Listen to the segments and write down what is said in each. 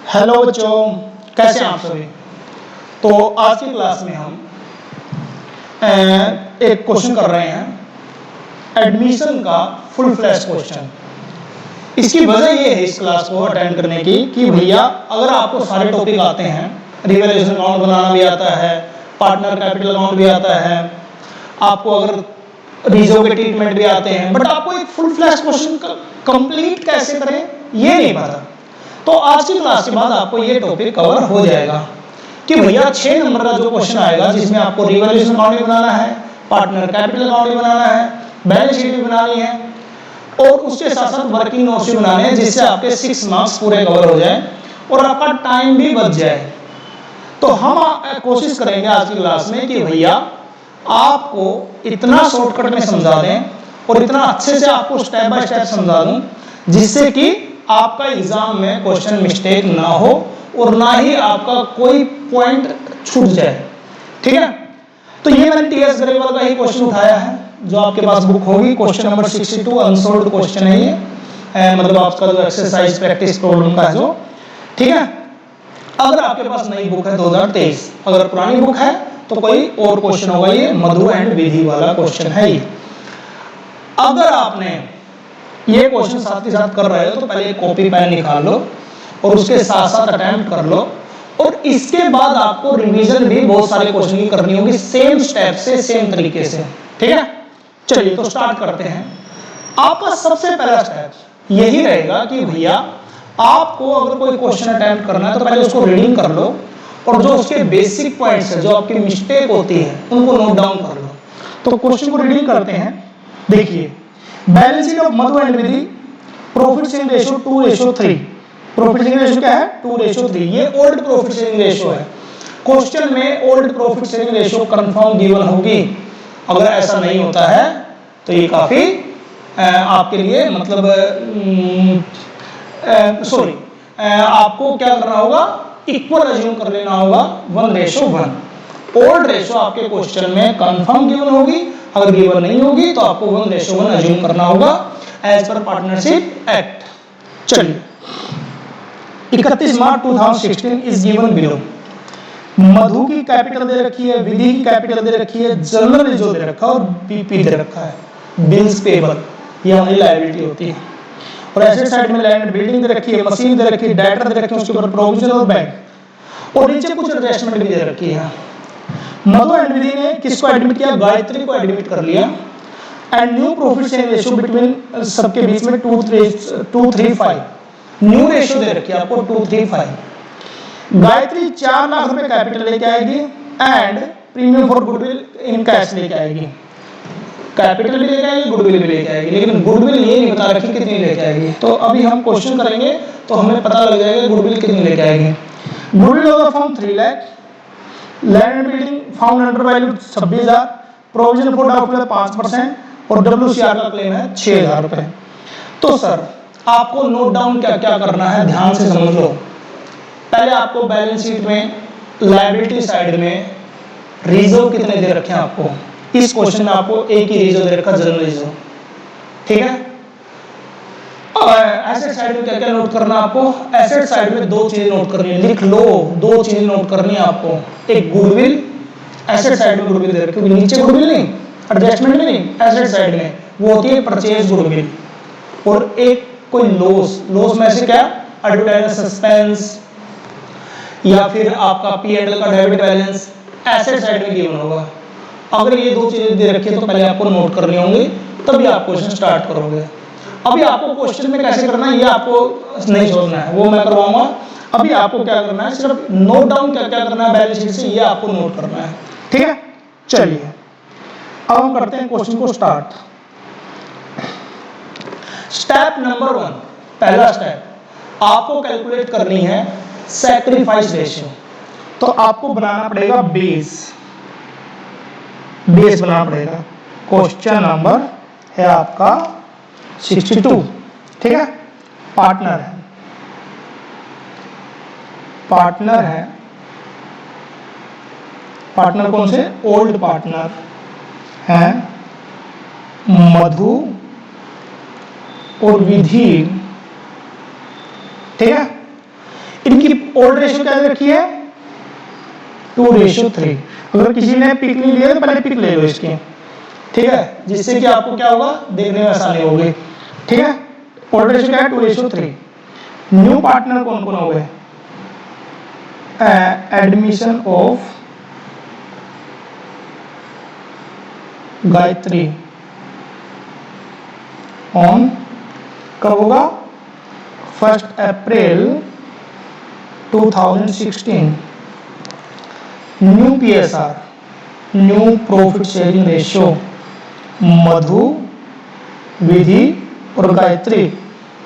Hello बच्चों, कैसे हैं आप सभी। तो आज की क्लास में हम एक क्वेश्चन कर रहे हैं एडमिशन का फुल फ्लैश क्वेश्चन। इसकी वजह ये है इस क्लास को अटेंड करने की कि भैया अगर आपको सारे टॉपिक आते हैं, रिवैल्यूएशन अकाउंट बनाना भी आता है, पार्टनर कैपिटल अकाउंट भी आता है, आपको अगर रिजर्व के ट्रीटमेंट भी आते हैं, बट आपको एक फुल फ्लैश क्वेश्चन कंप्लीट कैसे करें ये नहीं पता। तो आज की क्लास के बाद आपको ये टॉपिक कवर हो जाएगा कि भैया 6 नंबर का जो क्वेश्चन आएगा जिसमें आपको रिवैल्यूएशन अकाउंट भी बनाना है, पार्टनर कैपिटल अकाउंट भी बनाना है, बैलेंस शीट भी बनानी है और उसके साथ साथ वर्किंग नोट्स भी बनाने हैं, जिससे आपके 6 मार्क्स पूरे कवर हो जाए और आपका टाइम भी बच जाए। तो हम कोशिश करेंगे आज की क्लास में कि भैया आपको इतना शॉर्टकट में समझा दें और इतना अच्छे से आपको स्टेप बाय स्टेप समझा दूं जिससे कि आपका एग्जाम में क्वेश्चन मिस्टेक ना हो और ना ही आपका कोई पॉइंट छूट जाए। ठीक है, तो ये मैंने टीएस ग्रेवल का ही क्वेश्चन उठाया है जो आपके पास बुक होगी। क्वेश्चन नंबर 62 अनसॉल्व्ड क्वेश्चन है ये, मतलब आपका जो एक्सरसाइज प्रैक्टिस प्रॉब्लम का है जो। ठीक है, अगर आपके पास नई बुक है 2023, अगर पुरानी बुक है तो कोई और क्वेश्चन होगा, ये मधु एंड विधि वाला क्वेश्चन है ये। अगर आपने ये क्वेश्चन साथ के साथ कर रहे हो तो पहले कॉपी पेन निकाल लो और उसके साथ साथ अटेम्प्ट कर लो और इसके बाद आपको रिवीजन भी बहुत सारे क्वेश्चन की करनी होगी सेम स्टेप से, सेम तरीके से। ठीक है, चलिए तो स्टार्ट करते हैं। आपका सबसे पहला स्टेप यही रहेगा कि भैया आपको अगर कोई क्वेश्चन अटेम्प्ट करना है तो पहले उसको रीडिंग कर लो और जो उसके बेसिक पॉइंट्स है, जो आपकी मिस्टेक होती है, उनको नोट डाउन कर लो। तो क्वेश्चन को रीडिंग करते हैं। देखिए, balance sheet of Madhu and Vidhi, profit sharing ratio 2:3। Profit sharing ratio क्या है? 2:3। ये ओल्ड प्रॉफिट शेयरिंग रेशियो है। क्वेश्चन में old profit sharing ratio confirm given होगी। अगर ऐसा नहीं होता है तो ये काफी आपके लिए मतलब सॉरी, आपको क्या करना होगा, इक्वल अज्यूम कर लेना होगा 1:1। ओल्ड रेशियो आपके क्वेश्चन में कंफर्म गिवन होगी, अगर गिवन नहीं होगी तो आपको 1:1 अज्यूम करना होगा एज पर पार्टनरशिप एक्ट। चलिए, 31 मार्च 2016 इज गिवन बिलो। मधु की कैपिटल दे रखी है, विधि की कैपिटल दे रखी है, जनरल रिजर्व दे रखा है और बीपी दे रखा है, बिल्स पेबल, ये हमारी लायबिलिटी होती है। और एसेट साइड में लैंड बिल्डिंग दे रखी है, मशीन दे रखी है, डेटर दे रखे हैं, उसके ऊपर प्रोविजन और बैंक और नीचे कुछ एडजस्टमेंट भी दे रखी है। मधु एंड विधि ने किसको एडमिट किया? गायत्री को एडमिट कर लिया। And new profit sharing ratio between सबके बीच में 235। न्यू रेशियो दे रखी है आपको 235। गायत्री 4 लाख रुपए कैपिटल लेके आएगी and premium for goodwill in cash लेके आएगी। कैपिटल भी लेके आएगी, गुडविल भी लेके आएगी, लेकिन गुडविल ये नहीं बता रखी कितनी लेके आएगी। तो अभी हम क्वेश्चन करेंगे तो हमें पता लग जाएगा गुडविल कितनी लेके आएगी। गुडविल होगा from 3 lakh, land and building found under value 26,000, provision for doubtful 5% और डब्ल्यूसीआर का क्लेम है 6,000 रुपए। तो सर आपको नोट डाउन क्या क्या करना है, ध्यान से समझ लो। पहले आपको बैलेंस शीट में लायबिलिटी साइड में रिजर्व कितने दे रखे हैं आपको। इस क्वेश्चन में आपको एक ही रिजर्व दे रखा, जनरल रिजर्व। ठीक है, एसेट साइड में क्या क्या नोट करना आपको? एसेट साइड में 2 चीजें नोट करनी है, लिख लो। 2 चीजें नोट करनी है आपको, एक गुडविल, एसेट साइड में गुडविल दे रखी है, नीचे गुडविल नहीं, एडजस्टमेंट में नहीं, एसेट साइड में वो होती है परचेज गुडविल। और एक कोई लॉस, लॉस में से क्या? एडवर्टाइजमेंट सस्पेंस या फिर आपका पी&एल का डेबिट बैलेंस एसेट साइड में गिवन होगा। अगर ये 2 चीजें दे रखी है तो पहले आपको नोट करनी होंगी, तभी आप क्वेश्चन स्टार्ट करोगे। अभी आपको क्वेश्चन में कैसे करना है ये आपको नहीं सोचना है, वो मैं करवाऊंगा। अभी आपको क्या करना है, सिर्फ नोट डाउन क्या क्या करना है बैलेंस शीट से, ये आपको नोट करना है। ठीक है, चलिए अब हम करते हैं क्वेश्चन को स्टार्ट। स्टेप नंबर 1, पहला स्टेप आपको कैलकुलेट करनी है सैक्रिफाइस रेशियो। तो आपको बनाना पड़ेगा बेस बनाना पड़ेगा। क्वेश्चन नंबर है आपका 62। ठीक है, पार्टनर है, पार्टनर कौन से? ओल्ड पार्टनर है मधु और विधि। ठीक है, इनकी ओल्ड रेशियो क्या रखी है 2:3। अगर किसी ने पिक नहीं लिया तो पहले पिक ले लो इसके, ठीक है, जिससे कि आपको क्या होगा देखने में आसानी होगी, ठीक है। ओल्ड रेशियो क्या है 2:3। न्यू पार्टनर कौन कौन हो गए, एडमिशन ऑफ गायत्री ऑन कब होगा 1 April 2016। New PSR, new profit sharing ratio, Madhu, Vidhi और गायत्री।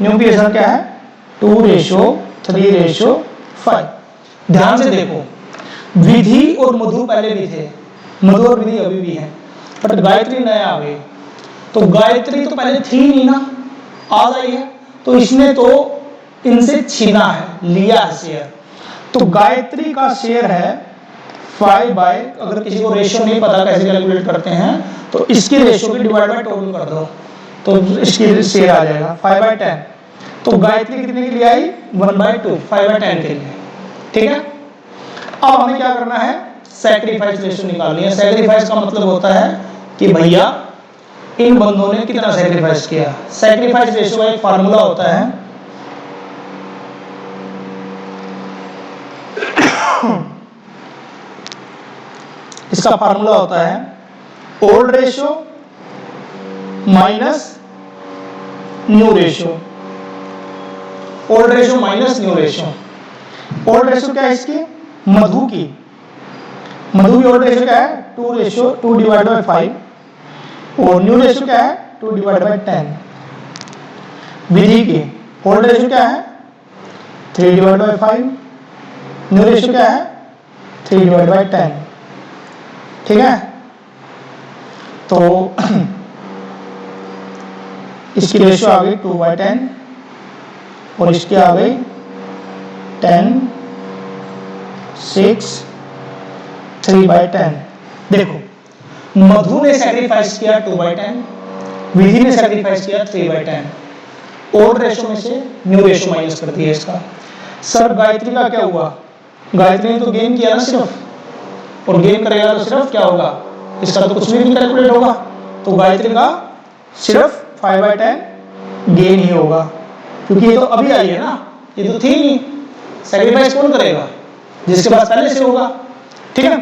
न्यू PSR क्या है 2:3:5। ध्यान से देखो, विधि और मधु पहले भी थे, मधु और विधि अभी भी है, बट गायत्री नया आ गई। तो गायत्री तो पहले थी नहीं ना, आ गई है, तो इसने तो इनसे छीना है, लिया है शेयर। तो गायत्री का शेयर है 5 बाय, अगर किसी को रेशियो नहीं पता कैसे कैलकुलेट करते हैं तो इसकी रेशियो की डिवाइड बाय टोटल कर दो तो इसकी शेयर आ जाएगा 5/10। तो गायत्री कितने के लिए आई 1/2, 5/10 के लिए, ठीक है। अब हमें क्या करना है सैक्रिफाइस रेशियो निकालनी है। सैक्रिफाइस का मतलब होता है कि भैया इन बंदों ने कितना सैक्रिफाइस किया। सैक्रिफाइस रेशियो का एक फार्मूला होता है इसका फार्मूला होता है old ratio minus new ratio. Old ratio minus new ratio. Old ratio क्या है इसकी मधु की, मधु की ओल्ड रेशियो क्या है 2:5 और न्यू रेशियो क्या है 2/10। विधि की ओल्ड रेशियो क्या है 3/5, न्यू रेशियो क्या है 3/10, ठीक है। तो इसकी रेशियो आ गई 2/10 और इसकी आ गई 10, 6, 3/10। देखो मधु ने सैक्रिफाइस किया 2/10, विधि ने सैक्रिफाइस किया 3/10। ओल्ड रेशियो में से न्यू रेशियो माइनस कर दिया इसका। सर गायत्री का क्या हुआ, गायत्री ने तो गेन किया ना सिर्फ, और गेन करेगा तो सिर्फ क्या होगा इसका तो कुछ भी नहीं कैलकुलेट होगा। तो गायत्री का सिर्फ 5/10 गेन ही होगा, क्योंकि ये तो अभी आई है ना, ये तो थी नहीं। सैक्रिफाइस कौन करेगा जिसके पास पहले से होगा, ठीक है।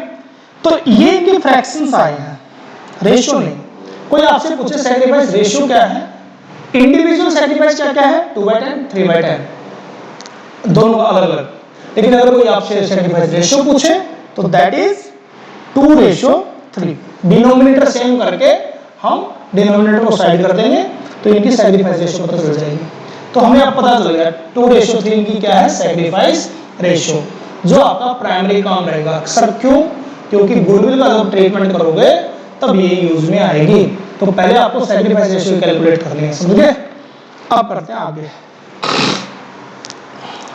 तो ये इनके फ्रैक्शंस आए हैं, रेशियो नहीं। कोई आपसे पूछे सैक्रिफाइस रेशियो क्या है, इंडिविजुअल सैक्रिफाइस क्या क्या है 2/10, 3/10 दोनों अलग अलग। लेकिन अगर कोई आपसे सैक्रिफाइस रेशियो पूछे तो दैट इज 2:3। डिनोमिनेटर सेम करके हम डिनोमिनेटर को साइड कर देंगे तो इनकी सैक्रिफाइस रेशियो पता चल जाएगी। तो हमें अब पता चल गया 2:3 इनकी क्या है सैक्रिफाइस रेशियो, जो आपका प्राइमरी काम रहेगा। सर क्यों, क्योंकि गुडविल का जब ट्रीटमेंट करोगे तब ये यूज में आएगी। तो पहले आपको सैक्रिफाइस रेशियो कैलकुलेट करनी है, समझ गए। अब करते हैं आगे,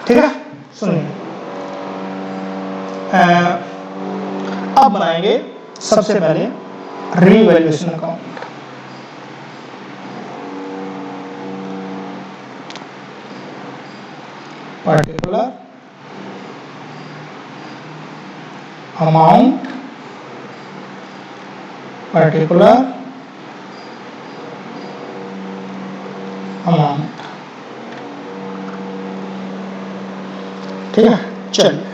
ठीक है। सुनिए अब बनाएंगे सबसे पहले revaluation account. Particular amount, particular amount, ठीक है। चलिए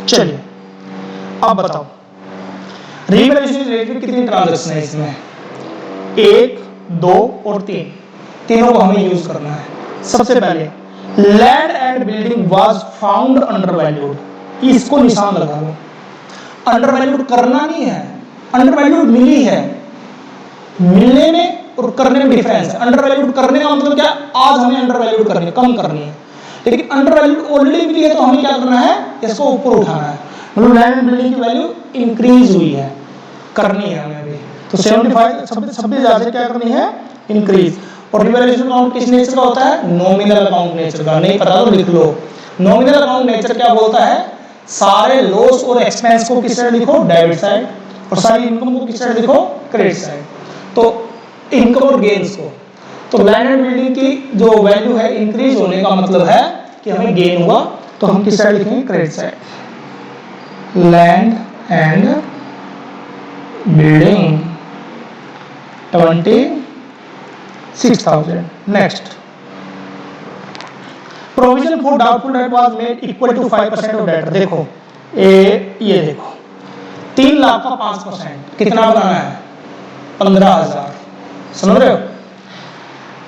चलिए अब बताओ रीवैल्यूएशन रिलेटेड कितनी ट्रांजैक्शन है इसमें, 1, 2 और 3, तीनों को हमें यूज करना है। सबसे पहले land and building was found under valued, इसको निशान लगा लो। अंडर वैल्यूड करना नहीं है, अंडर वैल्यूड मिली है, मिलने में और करने में डिफरेंस है। अंडर वैल्यूड करने का मतलब क्या, आज हमें अंडर वैल्यूड करनी है, कम करनी है। लेकिन अंडर वैल्यूड ऑलरेडी मिली है तो हमें क्या करना है, इसको ऊपर उठाना है। मतलब लैंड एंड बिल्डिंग की वैल्यू इंक्रीज हुई है, करनी है हमें अभी। तो 26,000 से क्या करनी है, इंक्रीज। और रिवैल्यूएशन अकाउंट किस नेचर का होता है, नॉमिनल अकाउंट नेचर का। नहीं पता तो लिख लो। नॉमिनल अकाउंट नेचर क्या बोलता है, सारे लॉस और एक्सपेंस को किस साइड लिखो, डेबिट साइड, और सारी इनकम को किस साइड लिखो, क्रेडिट साइड। तो इनकम और गेन्स को। तो लैंड एंड बिल्डिंग की जो वैल्यू है इंक्रीज होने का मतलब है कि हमें गेन हुआ, तो हम किस साइड लिखेंगे, credit side. Land and building 26,000। Next, provision for doubtful debt was made equal to 5% of debtor. देखो ये देखो 3 लाख का 5% कितना बनाना है, 15,000। समझ रहे हो,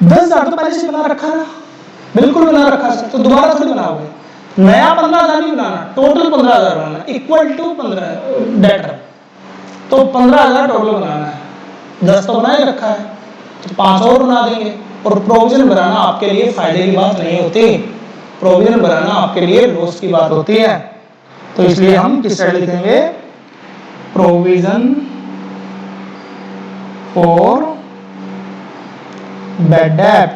10,000 तो पहले से बना रखा है ना, बिल्कुल बना रखा है, तो दोबारा थोड़ी बनाओगे, नया 15,000 नहीं बनाना, टोटल 15,000 बनाना, इक्वल टू 15 डेटर, तो 15,000 टोटल बनाना है। 10 तो बना ही रखा है, तो 5 और बना देंगे। और प्रोविजन बनाना आपके लिए फायदे की बात नहीं होती, प्रोविजन बनाना आपके लिए लॉस की बात होती है। तो इसलिए हम किस साइड लिखेंगे, प्रोविजन फॉर बैड डेट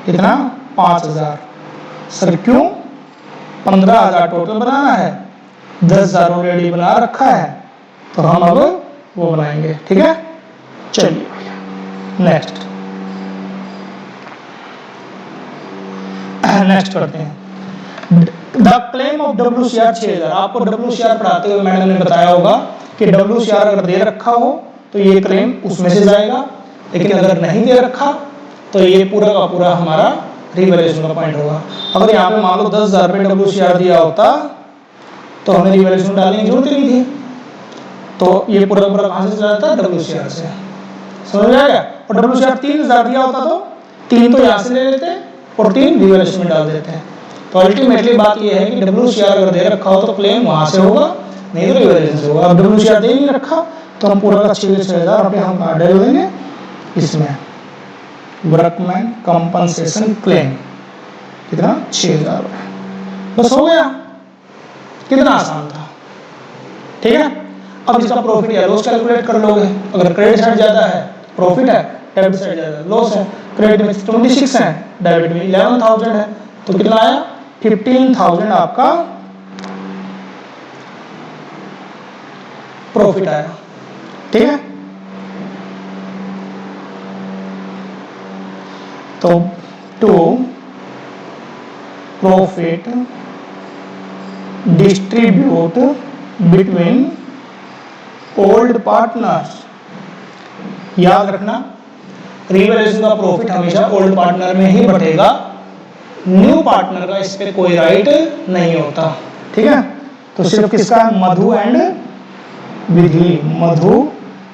कितना, 5,000। सर क्यों, 15,000 टोटल बनाना है, 10,000 ऑलरेडी बना रखा है, तो हम अब वो बनाएंगे। ठीक है, चलिए नेक्स्ट करते हैं। The claim of WCR 6,000। आपको WCR पढ़ाते हुए मैडम ने बताया होगा कि WCR अगर दे रखा हो तो ये क्लेम उसमें से जाएगा, लेकिन अगर नहीं दे रखा तो ये पूरा का पूरा हमारा रिवैल्यूएशन का पॉइंट होगा। अगर यहाँ पे मान लो 10,000 रुपये WCR दिया होता तो हमें रिवैल्यूएशन डालने की जरूरत ही नहीं थी, तो ये पूरा पूरा कहां से चला जाता है, WCR से। समझ में आ गया। और WCR 3,000 दिया होता तो 3 तो यहाँ से ले लेते और 3 रिवैल्यूएशन में डाल देते हैं। तो अल्टीमेटली बात ये है कि WCR अगर दे रखा हो तो क्लेम वहां से होगा, नहीं तो रिवैल्यूएशन से होगा। अब WCR दे नहीं रखा तो हम पूरा का 6,000 रुपये हम कहाँ डाल देंगे, इसमें वर्कमैन कंपनसेशन क्लेम, कितना, 6,000 रुपये। बस हो गया, कितना आसान था। ठीक है, अब इसका प्रॉफिट या लॉस कैलकुलेट कर लोगे। अगर क्रेडिट साइड ज्यादा है प्रॉफिट है, डेबिट साइड ज्यादा है लॉस है। क्रेडिट में 26 है, डेबिट में 11,000 है, तो कितना आया, 15,000 आपका प्रॉफिट आया। ठीक है, तो to profit distribute between old partners, याद रखना रिवैल्यूएशन का प्रॉफिट हमेशा ओल्ड पार्टनर में ही बटेगा, न्यू पार्टनर का इस पे कोई राइट नहीं होता। ठीक है, तो सिर्फ किसका, मधु एंड विधि, मधु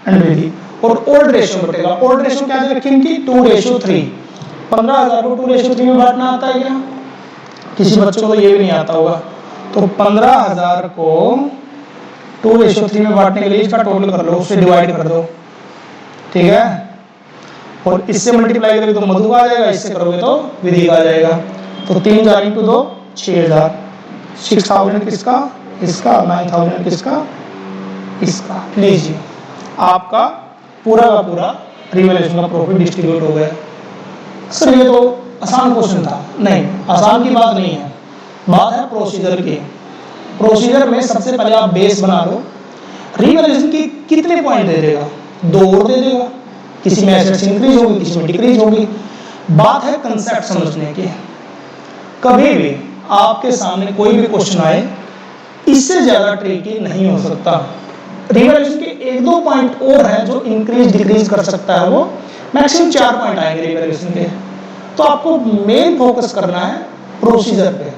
एंड विधि। और ओल्ड रेशियो बटेगा, ओल्ड रेशियो क्या रखी इनकी, 2:3। 15,000 को 2:3 में बांटना आता है क्या, किसी बच्चों को ये भी नहीं आता होगा। तो 15,000 को 2:3 में बांटने के लिए इसका टोटल कर लो, उससे डिवाइड कर दो। ठीक है, और इससे मल्टीप्लाई करोगे तो मधु का आ जाएगा, इससे करोगे तो विधि का आ जाएगा। तो 3 4 × 2 6,000, 6,000 किसका, इसका, 9,000 किसका, इसका। लीजिए आपका पूरा का पूरा रिवैल्यूएशन का प्रॉफिट डिस्ट्रीब्यूट हो गया। सर ये तो आसान क्वेश्चन था, नहीं आसान की बात नहीं है, बात है प्रोसीजर की। प्रोसीजर में सबसे पहले आप बेस बना लो, रिवैल्यूएशन की कितने पॉइंट दे देगा, 2 और दे देगा, किसी में एसेट्स इंक्रीज होगी, किसी में डिक्रीज होगी। बात है कंसेप्ट समझने की। कभी भी आपके सामने कोई भी क्वेश्चन आए, इससे ज्यादा ट्रिकी नहीं हो सकता। रिवैल्यूएशन के 1-2 पॉइंट और हैं जो इंक्रीज डिक्रीज कर सकता है, वो मैक्सिमम 4 पॉइंट आएंगे रिवैल्यूएशन के। तो आपको मेन फोकस करना है प्रोसीजर पे,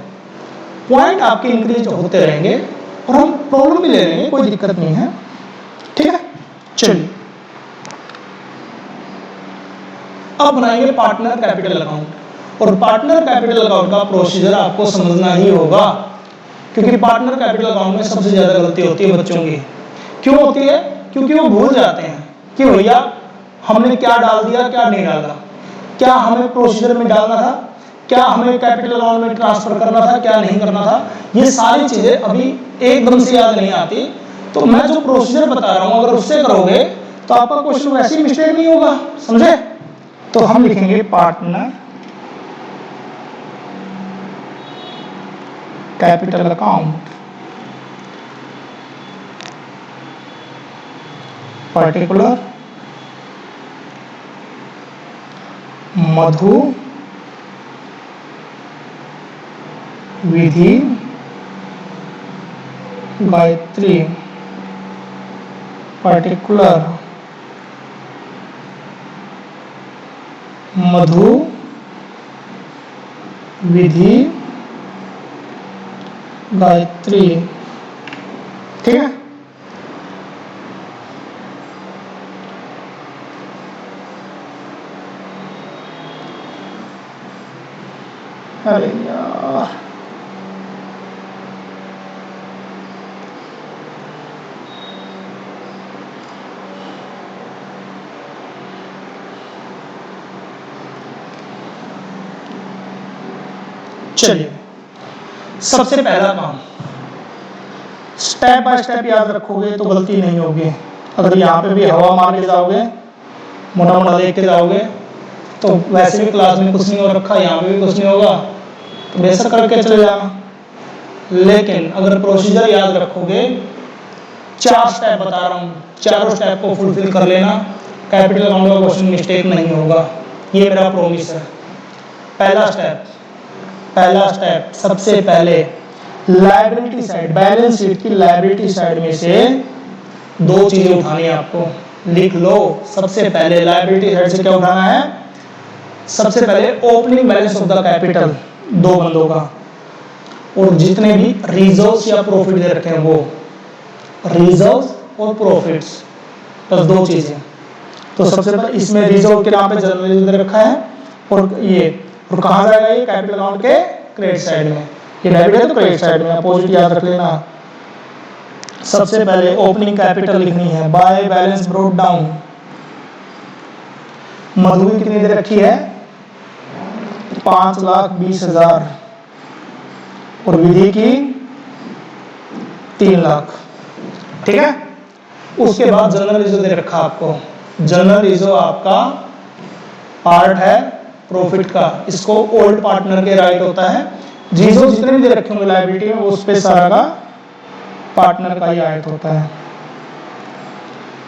पॉइंट आपके इंक्रीज होते रहेंगे और हम प्रॉब्लम भी ले लेंगे, कोई दिक्कत नहीं है। ठीक है, चलिए अब बनाएंगे पार्टनर कैपिटल अकाउंट। और पार्टनर कैपिटल अकाउंट का प्रोसीजर आपको समझना ही होगा, क्योंकि पार्टनर कैपिटल अकाउंट में सबसे ज्यादा गलती होती है बच्चों की। क्यों होती है, क्योंकि वो भूल जाते हैं कि भैया हमने क्या डाल दिया क्या नहीं डाला, क्या हमें प्रोसीजर में डालना था, क्या हमें कैपिटल अकाउंट में ट्रांसफर करना था, क्या नहीं करना था। ये सारी चीजें अभी एकदम से याद नहीं आती। तो मैं जो प्रोसीजर बता रहा हूं अगर उससे करोगे तो आपका क्वेश्चन वैसे ही मिस्टेक नहीं होगा, समझे। तो हम लिखेंगे पार्टनर कैपिटल अकाउंट। पर्टिकुलर मधु विधि गायत्री पर्टिकुलर मधु विधि गायत्री। ठीक है, अरे यार चलिए, सबसे पहला काम स्टेप बाय स्टेप याद रखोगे तो गलती नहीं होगी। अगर यहाँ पे भी हवा मार के जाओगे, मोटा मोटा देख के जाओगे, तो वैसे भी क्लास में कुछ नहीं हो रखा, यहाँ पे भी कुछ नहीं होगा, तो बेशक करके चले जाना। लेकिन अगर प्रोसीजर याद रखोगे, 4 स्टेप बता रहा हूँ, चारों स्टेप को फुलफिल कर लेना, कैपिटल अकाउंट का क्वेश्चन मिस्टेक नहीं होगा, ये मेरा प्रॉमिस है। पहला स्टेप सबसे पहले लायबिलिटी साइड, बैलेंस शीट की लायबिलिटी साइड में से 2 चीजें उठानी है आपको, लिख लो। सबसे पहले लायबिलिटी साइड से क्या उठाना है? सबसे पहले opening balance of the capital 2 बंदों का, और जितने भी रिजर्व्स या प्रॉफिट दे रखे हैं वो, रिजर्व्स और प्रॉफिट्स, बस 2 चीजें। तो सबसे पहले इसमें रिजर्व के नाम पे जनरल रिजर्व दे रखा है, और ये और कहाँ जाएगा? ये कैपिटल अकाउंट के क्रेडिट साइड में, ये डेबिट है तो क्रेडिट साइड में, अपोजिट याद रख लेना। सबसे पहले ओपनिंग कैपिटल लिखनी है, बाय बैलेंस ब्रोट डाउन। मधु की कितनी दे रखी है? 5,20,000, और विधि की 3 लाख। ठीक है, उसके बाद जनरल रिजर्व दे रखा आपको। जनरल रिजर्व आपका पार्ट है प्रॉफिट का, इसको ओल्ड पार्टनर के राइट होता है। रिजर्व जितने भी दे रखे होंगे लायबिलिटी में, वो उस पे सारा का पार्टनर का ही राइट होता है।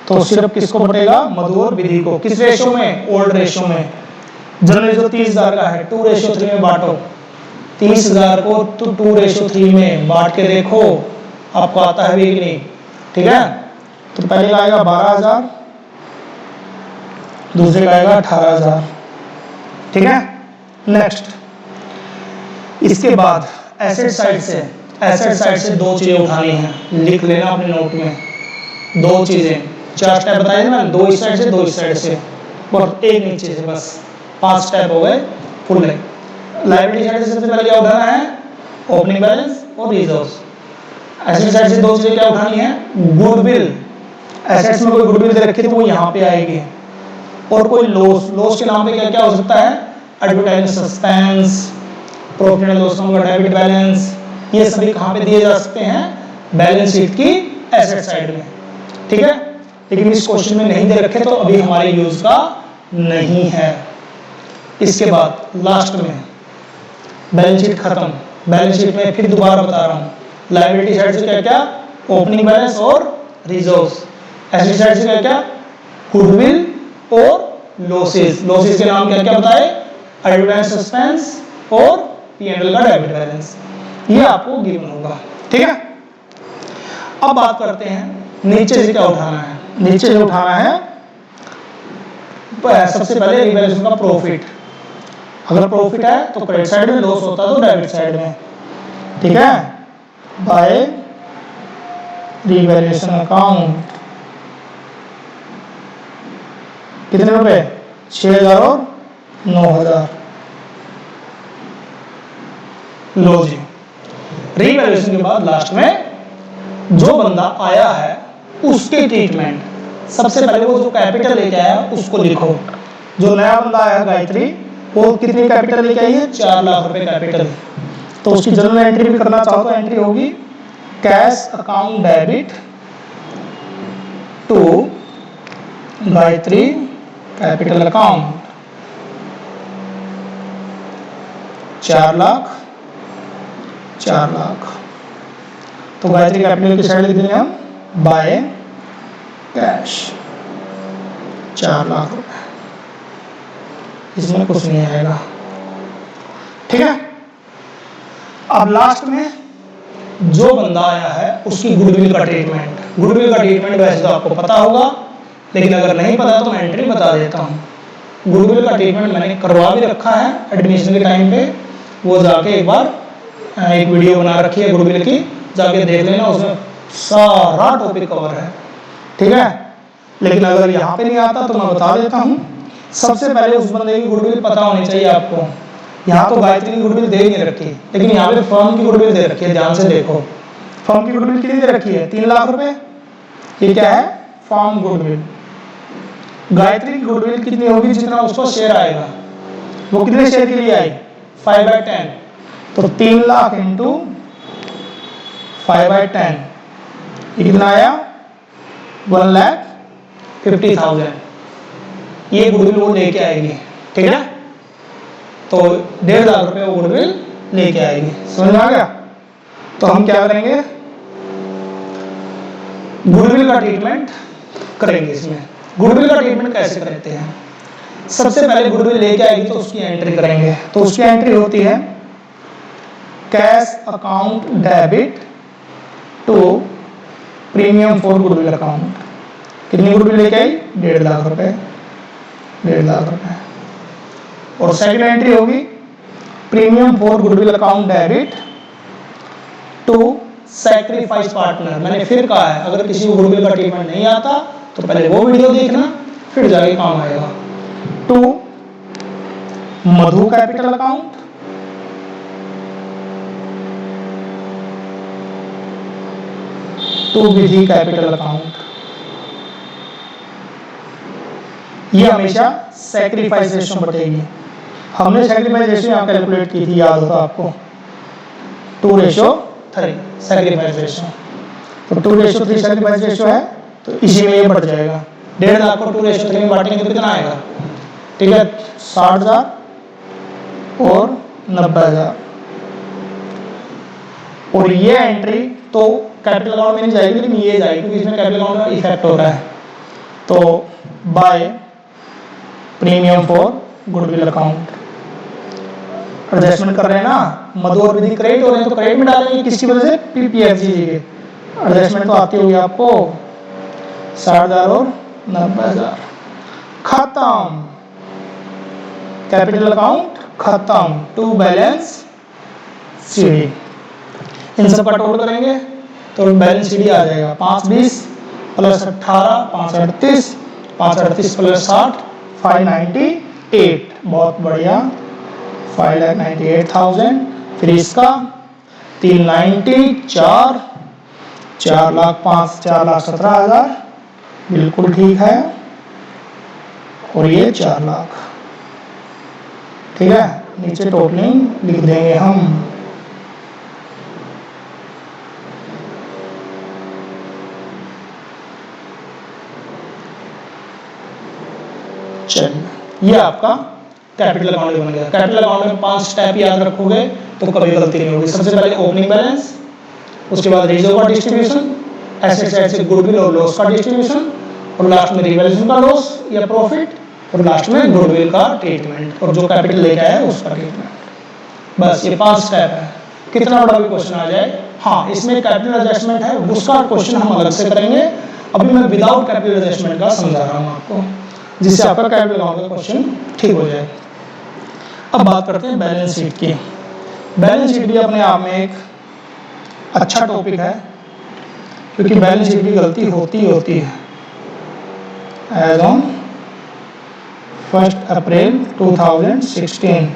तो सिर्फ किसको बटेगा? मधु और विधि को। किस रेशो में? ओल्ड रेशो में। जनरल रिजर्व 30,000 का है, 2:3 में बांटो। 30,000 को 2:3 में बांट के देखो आपको आता है भी कि नहीं। ठीक है, तो पहले का आएगा 12,000, दूसरे का आएगा 18,000। ठीक है, नेक्स्ट। इसके बाद एसेट साइड से 2 चीजें उठानी है, लिख लेना अपने नोट में। 2 चीजें, 4 स्टेप बताए ना, 2 इस साइड से 2 इस साइड से, और 1 नीचे से, बस 5 स्टेप हो गए फुल है। लायबिलिटी साइड से सबसे पहले क्या उठाना है? ओपनिंग बैलेंस और रिजर्व्स। एसेट साइड से 2 चीजें क्या उठानी है? गुडविल। एसेट्स में कोई गुडविल दे रखी तो वो यहाँ पे आएगी, और कोई लॉस के नाम पे क्या क्या हो सकता है? Advertisement suspense, profit and loss account का डेबिट बैलेंस, ये सभी कहाँ पे दिए जा सकते हैं? बैलेंस शीट की एसेट साइड में। ठीक है, लेकिन इस क्वेश्चन में नहीं दे रखे तो अभी हमारे यूज का नहीं है। इसके बाद लास्ट में बैलेंस शीट खत्म। बैलेंस शीट में फिर दोबारा बता रहा हूँ, लायबिलिटी साइड से क्या क्या? ओपनिंग बैलेंस और रिजर्व्स। एसेट साइड से क्या क्या? गुडविल और लॉसेस। लॉसेस के नाम क्या क्या बताए? एडवर्टाइजमेंट सस्पेंस और P&L का डेबिट बैलेंस। ये आपको गिवन होगा। ठीक है, अब बात करते हैं नीचे से क्या उठाना है। नीचे से उठाना है सबसे पहले रिवैल्यूएशन का प्रॉफिट। अगर प्रॉफिट है तो क्रेडिट साइड में, लॉस होता है तो डेबिट साइड में। ठीक है, बाय रिवैल्यूएशन अकाउंट कितने रुपए? 6,000 और 9,000। लो जी, रिवैल्यूएशन के बाद लास्ट में जो बंदा आया है उसकी ट्रीटमेंट। सबसे पहले वो जो कैपिटल लेके आया उसको लिखो। जो नया बंदा आया गायत्री, वो कितनी कैपिटल लेके आई है? 4 लाख रुपए कैपिटल। तो उसकी जनरल एंट्री भी करना चाहो तो एंट्री होगी cash account debit to Gayatri capital account 4 lakh. तो गायत्री कैपिटल की साइड लिख देंगे हम बाय कैश। 4 लाख रुपए, इसमें कुछ नहीं आएगा। ठीक है। अब लास्ट में जो बंदा आया है उसकी गुडविल का ट्रीटमेंट। गुडविल का ट्रीटमेंट वैसे तो आपको पता होगा, लेकिन अगर नहीं पता तो मैं एंट्री बता देता हूँ। गुडविल का ट्रीटमेंट मैंने करवा भी रखा है एडमिशन के टाइम पे, वो जाके एक बार एक वीडियो बना रखी है गुडविल की, जाके देख लेना, उसमें सारा टॉपिक कवर है। ठीक है। लेकिन अगर यहाँ पे नहीं आता तो मैं बता देता हूँ। सबसे पहले उस बंदे की गुडविल पता होनी चाहिए आपको। यहाँ तो गायत्री की गुडविल दे नहीं रखी, लेकिन यहाँ पे फर्म की गुडविल दे रखी है। ध्यान से देखो, फर्म की गुडविल कितनी दे रखी है? 3 लाख रुपए। ये क्या है? Firm goodwill. गायत्री की गुडविल कितनी होगी? जितना उसको शेयर आएगा। वो कितने शेयर के लिए आई? 5/10। तो 3 लाख इंटू 5/10, ये कितना आया? 1,50,000। ये गुडविल वो लेके आएगी। ठीक है। तो 1.5 लाख रुपए वो गुडविल लेके आएगी। समझ में आ गया? तो हम क्या करेंगे? गुडविल का ट्रीटमेंट करेंगे। इसमें गुडविल का ट्रीटमेंट कैसे करते हैं? सबसे पहले गुडविल लेके आएगी तो उसकी एंट्री करेंगे। तो उसकी एंट्री होती है cash account debit to premium for goodwill account. कितनी गुडविल लेके आई? 1.5 लाख रुपए। 1.5 लाख रुपए। और सेकंड एंट्री होगी premium for goodwill account debit to sacrifice partner. मैंने फिर कहा है, अगर किसी को गुडविल का ट्रीटमेंट नहीं आता तो पहले वो वीडियो देखना, फिर जाके काम आएगा। To Madhu capital account, to Vidhi capital account. ये हमेशा सैक्रिफाइस रेशियो बढ़ेगी। हमने सैक्रिफाइस रेशियो यहाँ कैलकुलेट की थी, याद होता आपको, 2:3 सैक्रिफाइस रेशियो। तो 2:3 सैक्रिफाइस रेशियो है, तो इसी में ये बढ़ जाएगा। 1.5 लाख को 2:3 में बांटेंगे तो कितना आएगा? ठीक है, 60,000 और 90,000। और ये एंट्री तो कैपिटल अकाउंट में नहीं जाएगी, लेकिन ये जाएगी क्योंकि इसमें कैपिटल अकाउंट का इफेक्ट हो रहा है। तो by premium for goodwill account adjustment कर रहे हैं ना, मधु और विधि क्रेडिट हो रहे हैं तो क्रेडिट में डालेंगे। किसकी वजह से? पीपीएफजी के एडजस्टमेंट तो आती होगी आपको, 60,000 और 90,000। खत्म, कैपिटल अकाउंट खत्म। To balance sheet. इन सब का टोटल करेंगे तो बैलेंस शीट आ जाएगा 520 प्लस 18 538, 538 प्लस 60 598। बहुत बढ़िया, 5,98,000। फिर इसका 390 4 लाख 5 4,17,000 बिल्कुल ठीक है। और ये 4 लाख। ठीक है, नीचे टोटलिंग लिख देंगे हम। चलिए, ये आपका कैपिटल अकाउंट बन गया। कैपिटल अकाउंट में 5 स्टेप याद रखोगे तो कभी गलती नहीं होगी। सबसे पहले ओपनिंग बैलेंस, उसके बाद रिजर्व का डिस्ट्रीब्यूशन, एसेट साइड से गुडविल और लॉस का डिस्ट्रीब्यूशन, और लास्ट में रिवैल्यूएशन का लॉस या प्रॉफिट, और लास्ट में गुडविल का ट्रीटमेंट, और जो कैपिटल लेके आया है उसका ट्रीटमेंट। बस ये 5 स्टेप है। कितना बड़ा भी क्वेश्चन आ जाए, हाँ इसमें कैपिटल एडजस्टमेंट है, उसका क्वेश्चन हम अलग से करेंगे। अभी मैं विदाउट कैपिटल एडजस्टमेंट का समझा रहा हूँ आपको, जिससे आपका कैपिटल अकाउंट का क्वेश्चन ठीक हो जाए। अब बात करते हैं बैलेंस शीट की। बैलेंस शीट भी अपने आप में एक अच्छा टॉपिक है, क्योंकि बैलेंस शीट की गलती होती है। As on 1 April 2016,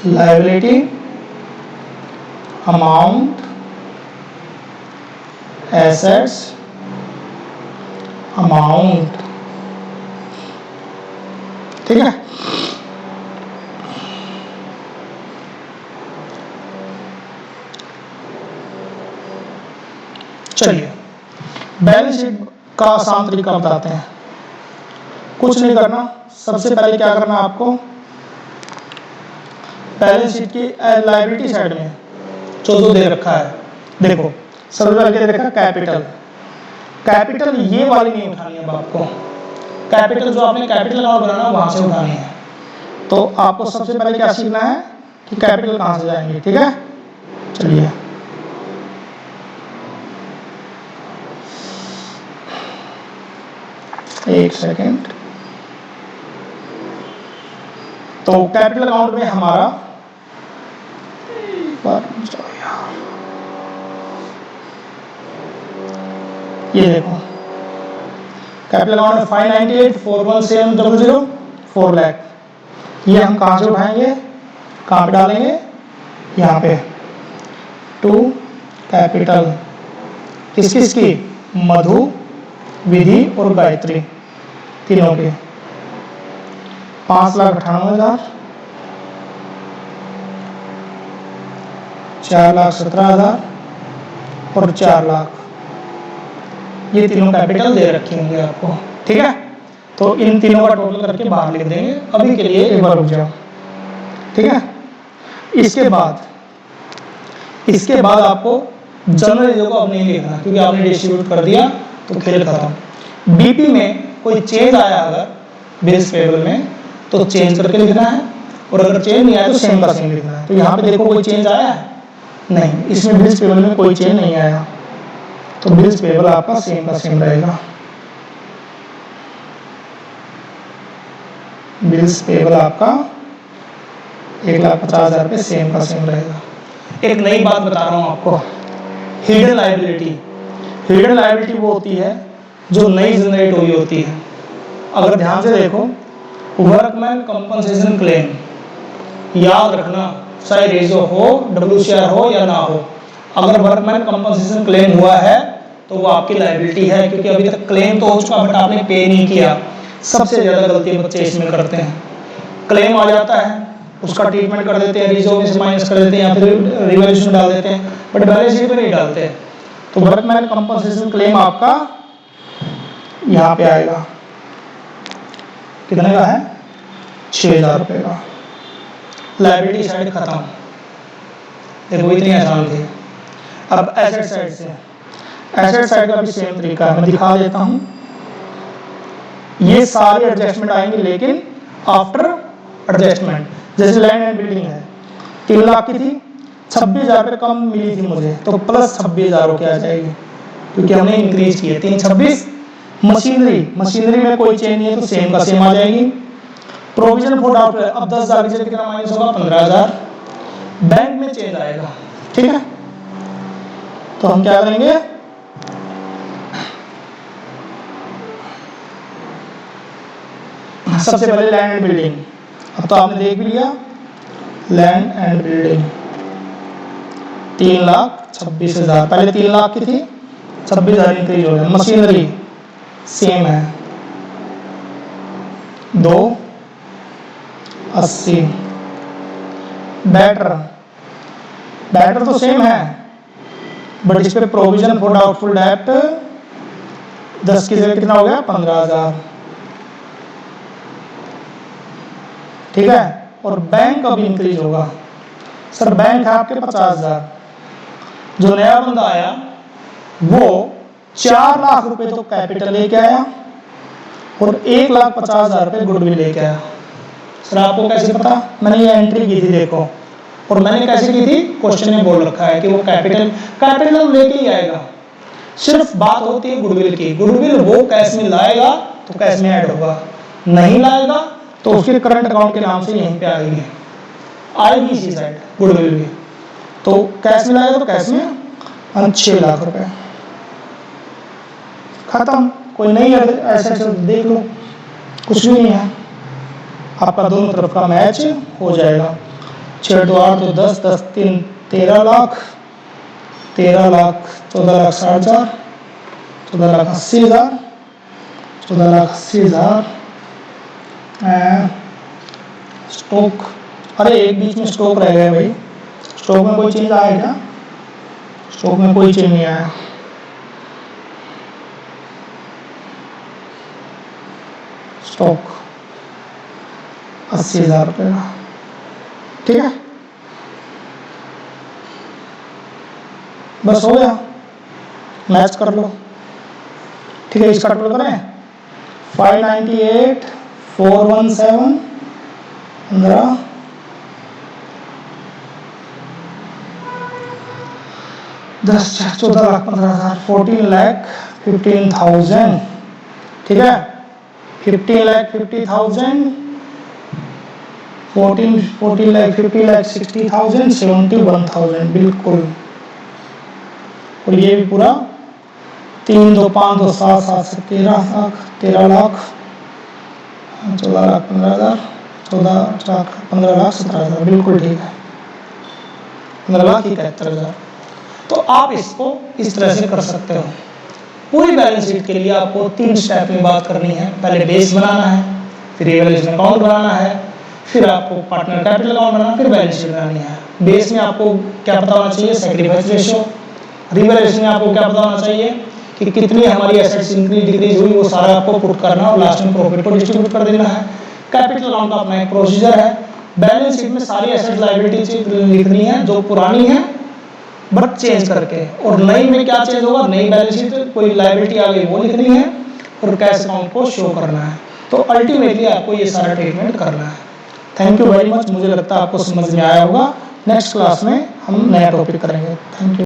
liability amount, assets amount. ठीक है, चलिए बैलेंस शीट का आसान तरीका बताते हैं। कुछ नहीं करना, सबसे पहले क्या करना आपको, बैलेंस शीट की लायबिलिटी साइड में जो दे रखा है, देखो सबसे पहले क्या दे रखा है? कैपिटल। कैपिटल ये वाली नहीं उठानी है अब आपको, कैपिटल जो आपने कैपिटल अकाउंट बनाना वहां से उठानी है। तो आपको सबसे पहले क्या सीखना है कि कैपिटल कहां से जाएंगे, ठीक है। चलिए एक सेकेंड। तो कैपिटल अकाउंट में हमारा ये देखो कैपिटल अकाउंट में 598,417,000 4 लाख, ये हम कहां से उठाएंगे, कहां पे डालेंगे, यहाँ पे टू कैपिटल किस किस की, मधु, विधि और गायत्री तीनों के 5,98,000, 4,17,000 और 4 लाख, ये तीनों कैपिटल दे रखे होंगे आपको, ठीक है। तो इन तीनों का टोटल करके बाहर लिख देंगे, अभी के लिए एक बार रुक जाओ, ठीक है। इसके बाद आपको जनरल रीजन को अब नहीं लिखना क्योंकि आपने डिस्ट्रीब्यूट कर दिया तो खेल खत्म। बीपी में कोई चेंज आया अगर बिल्स पेबल में तो चेंज करके लिखना है, और अगर चेंज नहीं आया तो सेम का सेम लिखना है। तो यहाँ पे देखो कोई चेंज आया है नहीं, इसमें बिल्स पेबल में कोई चेंज नहीं आया, तो बिल्स पेबल आपका सेम का सेम रहेगा। बिल्स पेबल आपका 1,50,000 रुपये सेम का सेम रहेगा। एक नई बात बता रहा हूं आपको, हिडन लायबिलिटी। हिडन लायबिलिटी वो होती है जो नई जनरेट हुई होती है। अगर ध्यान से देखो, वर्कमैन कंपनसेशन क्लेम, याद रखना चाहे रेजो हो, WCR हो या ना हो, अगर वर्कमैन कंपनसेशन क्लेम हुआ है तो वो आपकी लायबिलिटी है, क्योंकि अभी तक क्लेम तो हो चुका बट आपने पे नहीं किया। सबसे ज्यादा गलती बच्चे इसमें करते हैं, क्लेम आ जाता है उसका ट्रीटमेंट कर देते हैं, रिजर्व में से माइनस कर देते हैं या फिर रिवैल्यूएशन डाल देते हैं, बट बैलेंस शीट में नहीं डालते। तो वर्कमैन कंपनसेशन क्लेम आपका यहाँ पे आएगा, कितने का है, 6,000 रुपये का। लायबिलिटी साइड खत्म, देखो इतनी आसान थी। अब एसेट साइड से, एसेट साइड का भी सेम तरीका है, मैं दिखा देता हूँ। ये सारे एडजस्टमेंट आएंगे लेकिन आफ्टर एडजस्टमेंट, जैसे लैंड एंड बिल्डिंग है 3 लाख की थी, 26,000 रुपये कम मिली थी मुझे, तो प्लस 26,000 रुपये आ जाएगी क्योंकि हमने इंक्रीज किए 326। मशीनरी में कोई चेंज नहीं है तो सेम का सेम आ जाएगी। प्रोविजन फॉर डाउट, अब 10,000 की जगह कितना माइनस होगा, 15,000। बैंक में चेंज आएगा, ठीक है। तो हम क्या करेंगे, सबसे पहले लैंड एंड बिल्डिंग, अब तो आपने देख भी लिया, लैंड एंड बिल्डिंग 3,26,000, पहले 3 लाख की थी, 26,000 इंक्रीज हो गया। मशीनरी सेम है 2,80। बैटर तो सेम है बट इस पे प्रोविजन फॉर डाउटफुल डेब्ट 10 की जगह कितना हो गया, 15,000, ठीक है। और बैंक अभी इंक्रीज होगा, सर बैंक है आपके 50,000, जो नया बंदा आया वो 4 लाख रुपए तो कैपिटल लेके आया और 1,50,000 रुपए गुडविल लेके आया। सर आपको कैसे पता, मैंने ये एंट्री की थी देखो, और मैंने कैसे की थी, क्वेश्चन में बोल रखा है कि वो कैपिटल लेके ही आएगा। सिर्फ बात होती है गुडविल की, गुडविल वो कैश में लाएगा तो कैश में ऐड होगा, नहीं लाएगा तो उसके करंट अकाउंट के नाम से यहीं पे आएगी इसी साइड गुडविल भी। तो कैश में लाएगा तो कैश में 6 लाख रुपए खत्म। कोई नहीं ऐसा देख लो, कुछ भी नहीं है, आपका दोनों तरफ का मैच हो जाएगा। 6 2 8 तो 10 10 3 13 लाख, 13 लाख 14,60,000, 14,80,000, 14,80,000। स्टॉक, अरे एक बीच में स्टॉक रह गया भाई, स्टॉक में कोई चीज आया क्या, स्टॉक में कोई चीज नहीं आया। स्टॉक 80,000 रुपये का, ठीक है। बस हो गया, मैच कर लो। ठीक है, इसका टोटल करें 598, 417, 15, 10, 14,15,000, 14,15,000, ठीक है, 15,50,000, 40,50,60,000, 71,000, बिल्कुल। और ये भी पूरा 3, 2, 5, 2, 7, 7 से 13 लाख, 13 लाख, 14 लाख 15,000, 14 लाख 15 लाख 17,000, बिल्कुल ठीक है, 15 लाख 71,000। तो आप इसको इस तरह से कर सकते हो। पूरी बैलेंस शीट के लिए आपको 3 स्टेप में बात करनी है। पहले बेस बनाना है, फिर रिवैल्यूएशन अकाउंट बनाना है, फिर आपको पार्टनर कैपिटल अकाउंट बनाना, फिर बैलेंस शीट बनानी है। बेस में आपको क्या पता होना चाहिए, सैक्रिफाइस रेशियो। रिवैल्यूएशन में आपको क्या पता होना चाहिए कि कितनी हमारी एसेट्स इंक्रीज डिक्रीज हुई, वो सारा आपको पुट करना और लास्ट में प्रॉफिट को डिस्ट्रीब्यूट कर देना है। कैपिटल अकाउंट का अपना एक प्रोसीजर है। बैलेंस शीट में सारी एसेट्स लायबिलिटीज लिखनी है जो पुरानी है बट चेंज करके, और नई में क्या चेंज होगा, नई बैलेंस शीट कोई लायबिलिटी आ गई वो लिखनी है और कैश अकाउंट को शो करना है। तो अल्टीमेटली आपको ये सारा ट्रीटमेंट करना है। Thank you very much. मुझे लगता है आपको समझ में आया होगा। नेक्स्ट क्लास में हम नया टॉपिक करेंगे। Thank you.